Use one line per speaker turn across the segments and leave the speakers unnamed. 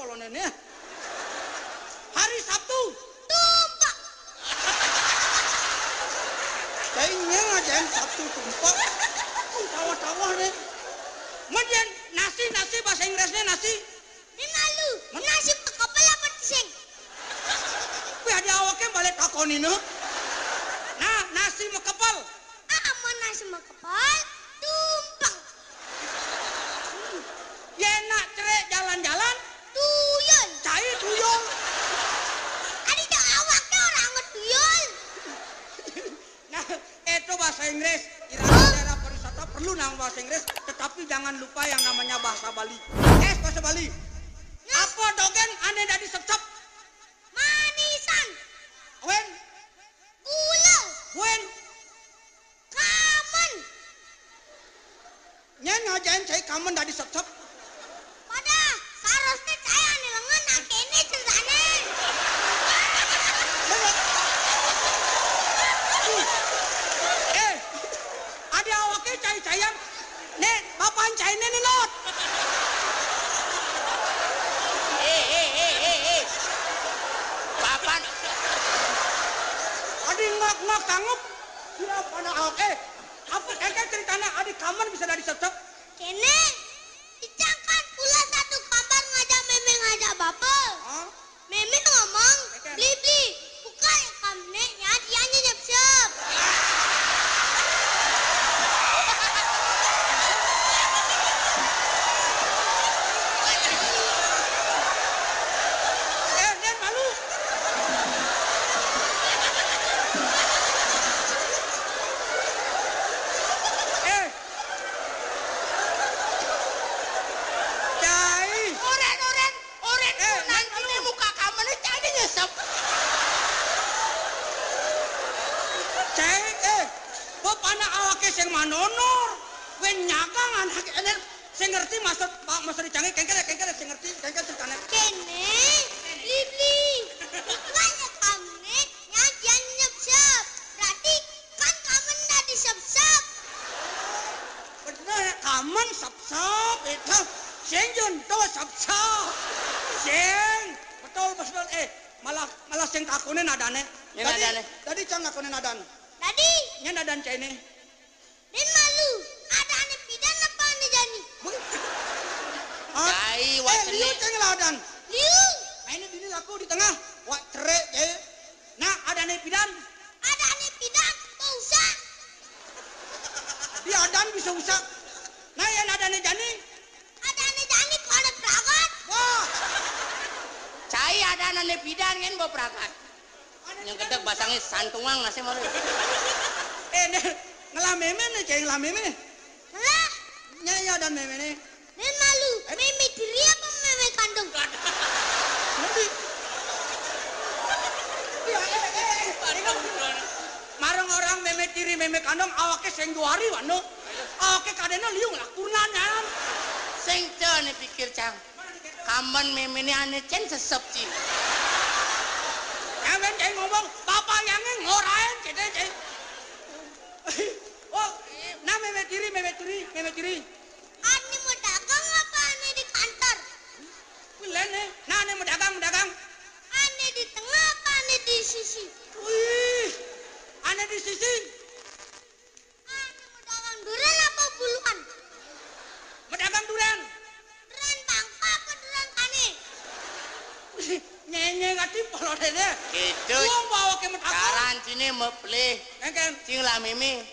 polonenya. Hari Sabtu.
Tumpak.
Kayaknya ngajain Sabtu tumpak. Tawa-tawa nih. Kemudian nasi bahasa Inggrisnya nasi.
Ini malu. Nasi kepala apa sing?
Wih ada awaknya balik takoni no. Nah nasi mekepal.
Aman nasi kepal. Tumpang.
Ya enak cerai jalan-jalan.
Tuyul.
Cai tuyul.
Ada tak awaknya orang ngeduyul.
Nah itu bahasa Inggris. Daerah pariwisata perlu nama bahasa Inggris. Tetapi jangan lupa yang namanya bahasa Bali. Bahasa Bali. Apa dogen aneh dari sep-sep?
Manisan.
Wen.
Gula.
Wen.
Kamen.
Nyen ngajain cai kamen dari sep-sep.
Pada seharusnya saya nih lengan nak kene ceritanya.
Ada awaknya cai-caian. Nek, bapak cai nih not.
Papan.
Adi ngak sanggup. Kira pada awak. Apa ceritanya adik kamen bisa dari sep-sep?
Kene. Dicangkan pula satu kabar ngajak meme ngajak bapak.
Hah?
Meme ngomong, beli-beli. Buka ya kamne, ya dia nyep-nyep.
Nen malu. Cai.
Oren nanti nih muka kamu nih jadi nyesep.
Cai, Bob anak awake sing manonor. Wen nyagang anak enen sing ngerti maksud dicanggih kengkel sing ngerti kengkel ceritanya.
Kene, beli-beli. Buka ya kamne, ya dia nyep-nyep. Berarti kan kamu ndak disep-sep.
Bener kamen sap-sap itu sing junto sap-sap. Sing betul malah sing takune nadane.
Ya nadane.
Tadi cang takune nadan.
Tadi,
Nya nadan cai ini.
Din malu. Ada ane pidan apa ane jani?
Cai, wak
Liu
seni.
ceng ladan.
Liu,
Nah ini bini laku di tengah. Wak cerai cai. Nah ada nih pidan.
ada ane pidan, kau usah.
Dia adan bisa usah. Nah yang ada nih jani.
Ada ane jani kau ada peragat.
Wah.
Cai ada nane bidan kan bawa perakat. Yang kedek basangnya santungang nasi malu.
Ngelah meme nih cai ngelah meme.
Lah,
Nya dan meme nih.
Din malu. Meme diri apa meme kandung?
Nanti. Marang orang meme tiri meme kandung awake sing duari wano. Awake kadena liu nglakurnan.
Sing nih pikir cang. Kaman meme ini aneh cen sesep cing.
Kamen cai ngomong bapak yang ngorain gitu cai. Oh, nah meme tiri.
Ane mau dagang apa ane di kantor?
Wilen nih. Nah ane mau dagang.
Ane di tengah apa ane di sisi?
Wih, ane di sisi.
Ane mau dagang durian apa buluan?
Mau dagang durian.
Durian bangka apa durian kane?
Nyenye ngati polonenya.
Gitu.
Uang bawa ke metakon.
Karan sini mepleh.
Kan.
Cing lah meme.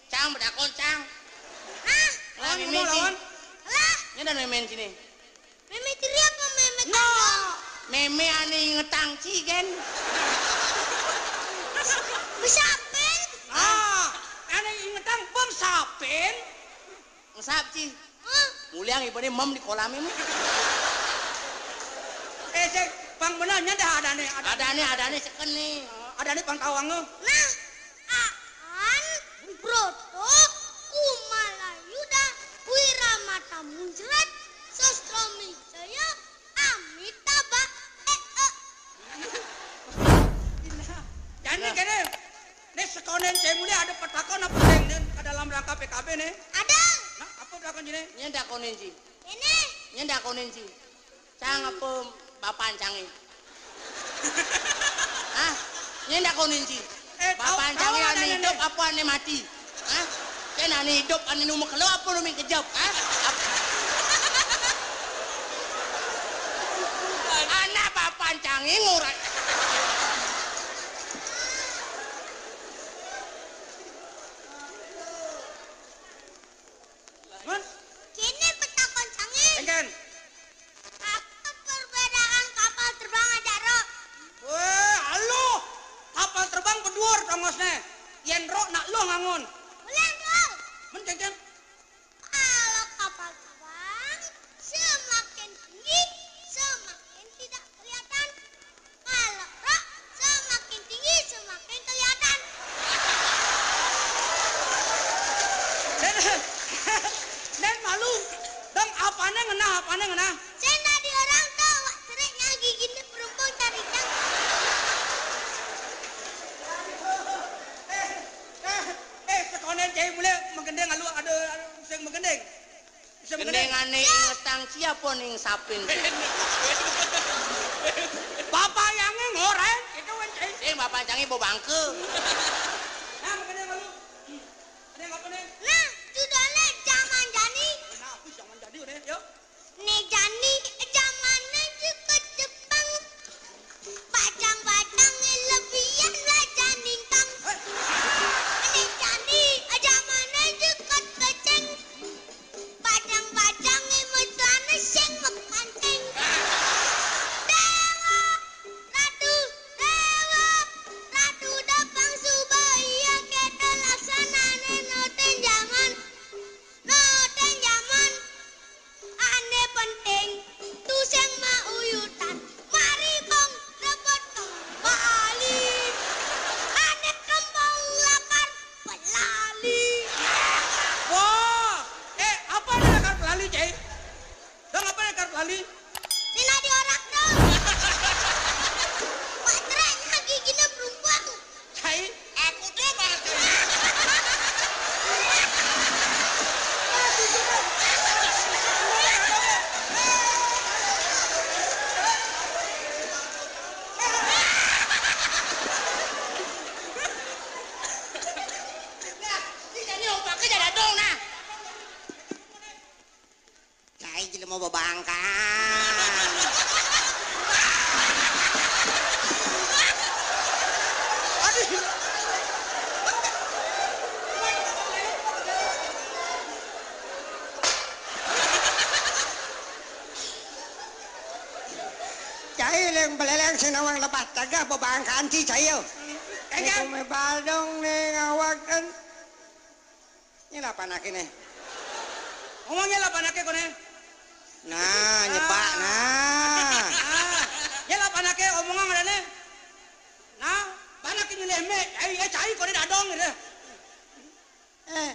Cang bedakon cang.
Hah?
Lah meme
Ngomong lawan.
cing.
Lah,
Ini dan meme sini.
meme diri apa meme
No.
kandung?
Meme aneh ngetang cigen.
Bisa apel?
Ane ingetan bom sapin.
Ngesap cing.
Hah?
Mulia ngibani mem di kolam ini.
Cek bang benarnya dah ada nih.
Ada nih seken nih.
Ada nih bang tawang lo.
Nah, Aan, Broto, Kumalayu dah, Wiramata Muncrat, Sastro Mijaya, Amitabha,
Jadi kene, nih sekonen cai mulia ada petakon apa sing ke dalam rangka PKB nih?
ada.
Nah, apa petakon ini?
Nyendak konen cing.
Ini,
Nyendak konen cing. Cang apa bapan cangi? Hah? Ini ndak kau ninci. Bapan cangi ane hidup apa ane mati? Hah? Kan ane hidup ane numuk lo apa numik kejap? Hah? Anak bapan cangi ngurat.
Mun,
Kini petakon sangi.
engken.
Apa perbedaan kapal terbang Ajaro?
Weh, halo. Kapal terbang berdua tongosnya. Yen ro nak lo ngangun.
Boleh dong.
Mun engken.
Kalau kapal terbang semakin tinggi, semakin tidak kelihatan. Kalau rok semakin tinggi, semakin kelihatan.
Den malu. Dong apane ngena?
Saya tadi orang tahu wak cereknya giginya perempuan cari cang.
Sekonen cai boleh menggendeng alu ada sing menggendeng. Sing menggendeng.
Gendengane ingetang siapa ning sapin.
Bapak yang ngoren itu kan cai.
Sing bapan cangi bawa bangke.
Nah, menggendeng alu. Ada apa nih?
Nah, judulnya zaman jani.
Nah, aku jangan jadi udah, yuk.
Nih jani zamannya juga Jepang. Bacang-bacang lebihan lah janintang. Nih jani zamannya juga keceng. Bacang-bacang metuannya sing mekanceng. Dewa, ratu dapang subaya kita laksanane noten zaman. Noten zaman. Ane penting tuh sing mauyutan. Mari bong rebut kembali. Ane kembang lakar pelali.
Wah, apa nih kartu lali cai? Dong apa nih kartu lali?
Sina diorak dong. Pak cereknya giginya perempuan.
Cai,
Aku tuh mati. Ini opak ke jadi dong nah. Cai jadi mau babangkan.
Cai leng beleleng sinawang lepas taga babangkan si cai yo. Eko me badong ning awaken. Ini apa nak ini?
ngomongnya lah panake kone.
Nah, nyepak nah.
Ya lah panake omongan ada nih. Nah, panake nyeleme, cai kone dadong gitu.
Eh,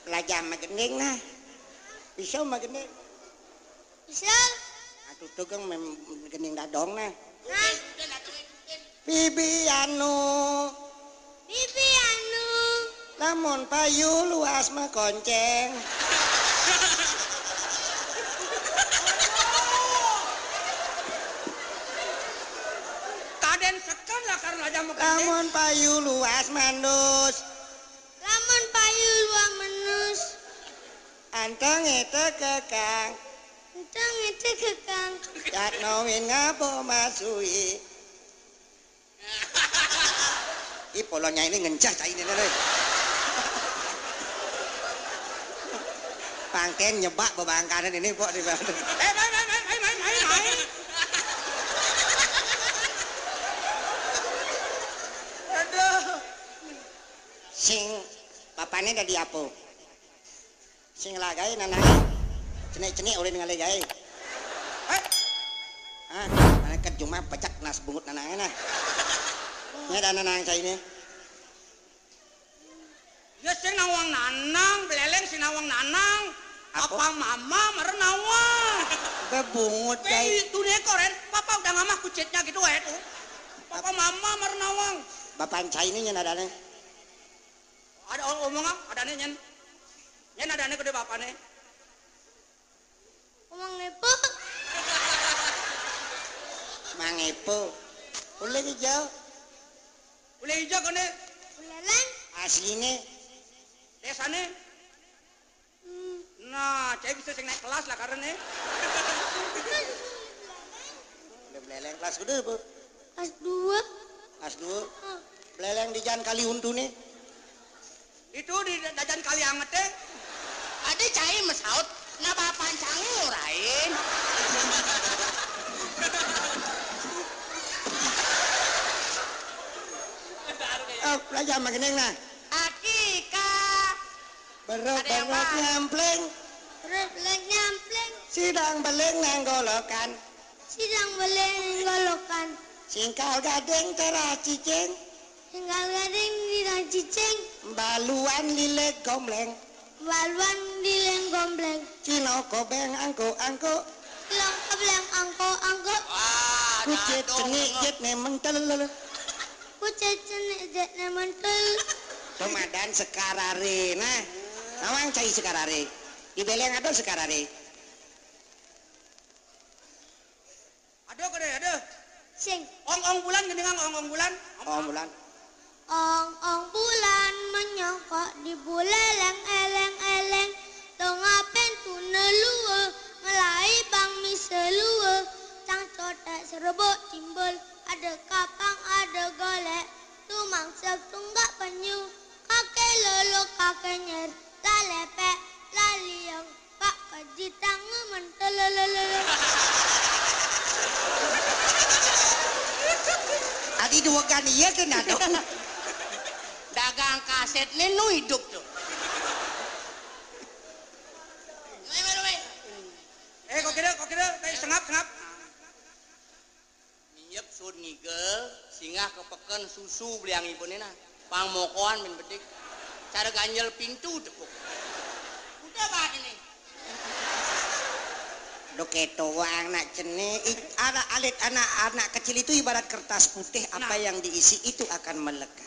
pelajar magening nah. Pisau magening.
Bisa.
Atuh tugang gening dadong nah.
Nah,
Bibi anu
bibi anu.
lamun payu luas mah konceng.
Kaden sekan lah karena aja mau
Lamun payu luas mandus.
Lamun payu luang menus.
Anteng itu kekang.
Entang itu kekang.
Yak nongin ngabo masui. Ih polonya ini ngencah cai ini deh. Pangken nyebak babangkanan ini pok di bawah.
main. Aduh.
Sing papane dari apa? Sing lagai nanang. Cenik-cenik oleh ningali gawe. Ah, mana cuma pecak nas bungut nanangnya nah. Nya ada nanang cai ini.
Ya sing nawang nanang, beleleng sing nawang nanang. Papa mama merenawang.
Bebungut cai.
Itu nih koren, papa udah ngamah kucitnya gitu tuh. Papa mama merenawang.
Bapak cai ini nyenadane.
Ada omongan, ada nih nyen. Nyen ada nih gede bapak nih.
Omong nepo.
Mangepo. Ule hijau.
Ule hijau kene,
Ulelen.
Asline.
desane. Nah, cai bisa sing naik kelas lah karena nih.
Udah beleleng kelas gede bu.
Kelas 2.
Kelas 2. Beleleng di jalan kali untu nih.
Itu di dajan kali anget teh.
Ada cai mesaut, na bapan canggih urain.
Oh, belajar makin nah.
Akika.
Berok
Ada yang
berok
apa?
nyampleng.
Terus beleng nyampleng.
Sidang beleng nang golokan.
Sidang beleng golokan.
Singkal gadeng tera cicing.
Tinggal gading di dang cicing.
Baluan lile gomleng.
Baluan di leng gombleng.
Cino kobeng angko.
Long kebleng angko.
Wah,
Kucit cenik jet memang telel.
Kucet cenek jet nementel.
Pemadan sekarare nah. Nawang cai sekarare. Di beleng ada sekarare.
Aduh kede, aduh.
Sing.
Ong bulan geningan ong bulan.
Oh bulan.
Ong bulan menyongkok di buleleng eleng. Dongapen tunelue. Ngelai bang miselue. Cang cotek serebok timbul. Ada kapang, ada golek. Tumang setunggak penyu. Kakek lolo, kakek nyer. Lalepek, laliang. Pak kejitang ngementel.
Adi dua kan iya kena dong.
dagang kaset nih nu hidup tuh.
Kok kira, kayak sengap.
Miep sun ngigel, singgah kepeken susu beliang ibu nena. Pangmokoan min bedik. Cara ganjel pintu tepuk. Udah bah ini.
Doketo anak cene ada alit anak kecil itu ibarat kertas putih apa yang diisi itu akan melekat.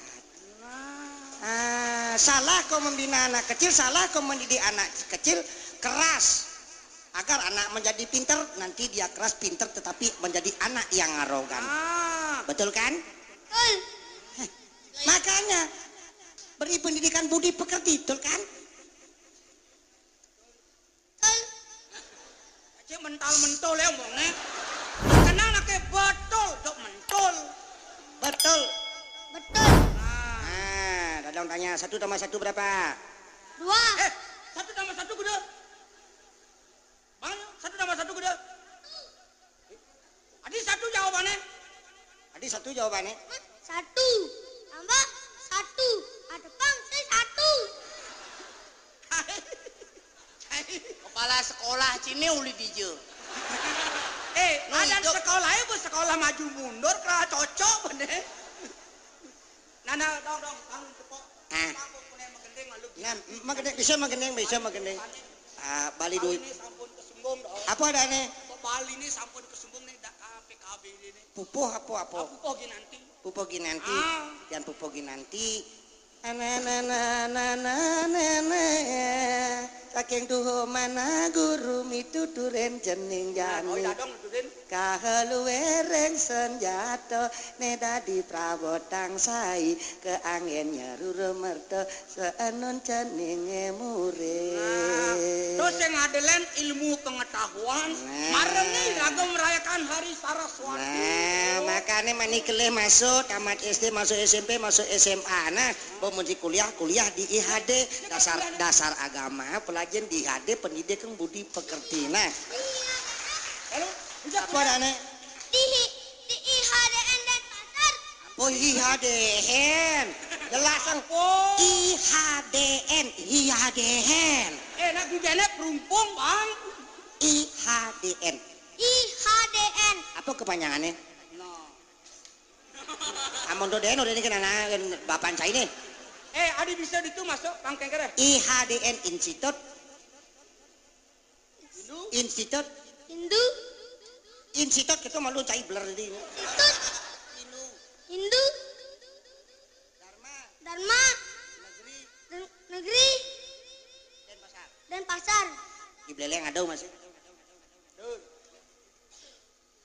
Salah kau membina anak kecil, salah kau mendidik anak kecil keras agar anak menjadi pinter, nanti dia keras pinter tetapi menjadi anak yang arogan. Betul kan?
Betul.
Makanya beri pendidikan budi pekerti, betul kan?
Cik mental ya omongnya. Kenal nake betul, dok mentul.
Betul.
Betul.
Dadang tanya 1 tambah 1 berapa?
2.
1 tambah 1 gede. Bang, 1 tambah 1 gede. Adi 1 jawabannya.
Adi 1 jawabannya.
1 tambah 1. Ada bang, saya 1.
Kepala sekolah cini uli dijo.
Ada sekolahnya bu sekolah maju mundur kerana cocok bener. Nana dong tanggung cepok.
Nah, magendeng bisa magendeng. Bali duit.
Ini sampun kesumbung dong.
Apa ada nih?
Bali ini sampun kesumbung nih PKB ini.
Pupuh apa?
Aku pogi nanti.
Pupuh ginanti. Yang pupuh ginanti. Saking tuh mana guru mituturen jening jani. Kaheluwereng senjata neda di prabotang sai ke angin nyaruru merto seenun ceninge mure.
Terus yang ngadelen ilmu pengetahuan. Marem nih lagu merayakan hari Saraswati.
Nah, makanya manikele masuk tamat SD, masuk SMP, masuk SMA. Nah, pemuji kuliah di IHD dasar agama, pelajaran di IHD pendidikan budi pekerti. Nah, apa dane?
Di IHDN dan pasar.
Oh IHDN, jelas ang IHDN.
Nak gudene perumpung bang.
IHDN. Apa kepanjangannya? Amun doden udah ini kena bapan saya ini.
Adi bisa itu masuk bang kengkere.
IHDN Institute Institut
Hindu,
Institut kita malu cai blur di
Institut,
Hindu
Hindu,
Dharma
Dharma,
Negeri
Negeri,
Denpasar
dan Pasar.
di Beleleng ada masih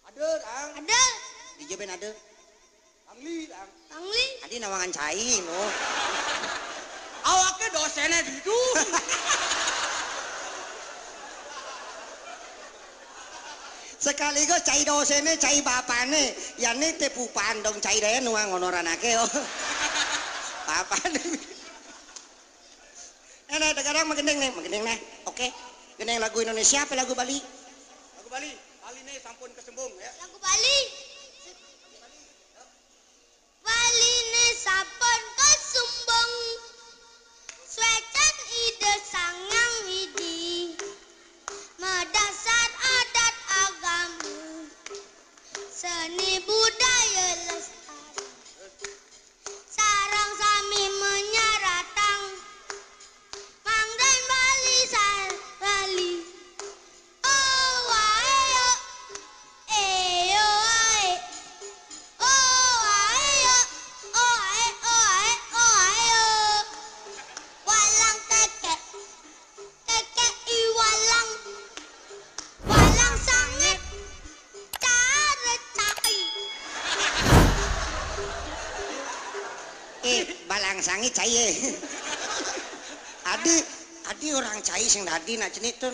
Ada, ang.
Ada,
di Jeben ada
Angli, ang.
Tangli,
adi nawangan cai no
Awaknya dosennya di itu.
sekaligus cai dosene cai bapane yani tepu pandong cai daya nuang honoranake oh bapane enak sekarang magendeng nih oke gendeng lagu Indonesia apa lagu Bali
Lagu Bali. Bali nih sampun kesembung ya.
lagu Bali. Bali ne sampun kesumbang, suecan ide sangang hidi, medasar adat agama, seni budaya lestari, sarang sami menyaratang, mangdan Bali sar Bali. Oh wae eyo ae. Oh ayo, oh ayo, oh ayo, oh ayo. Walang keke, keke i walang, walang sangit, cara cai.
balang sangi cai adi orang cai sing tadi nak cenit tuh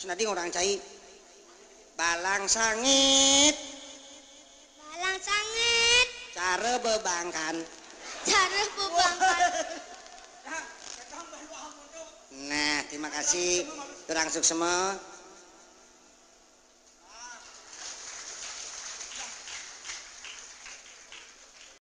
senadi orang cai balang sangit
Walang sangit,
cara bebangkan
cara bebangkan.
nah terima kasih orang semua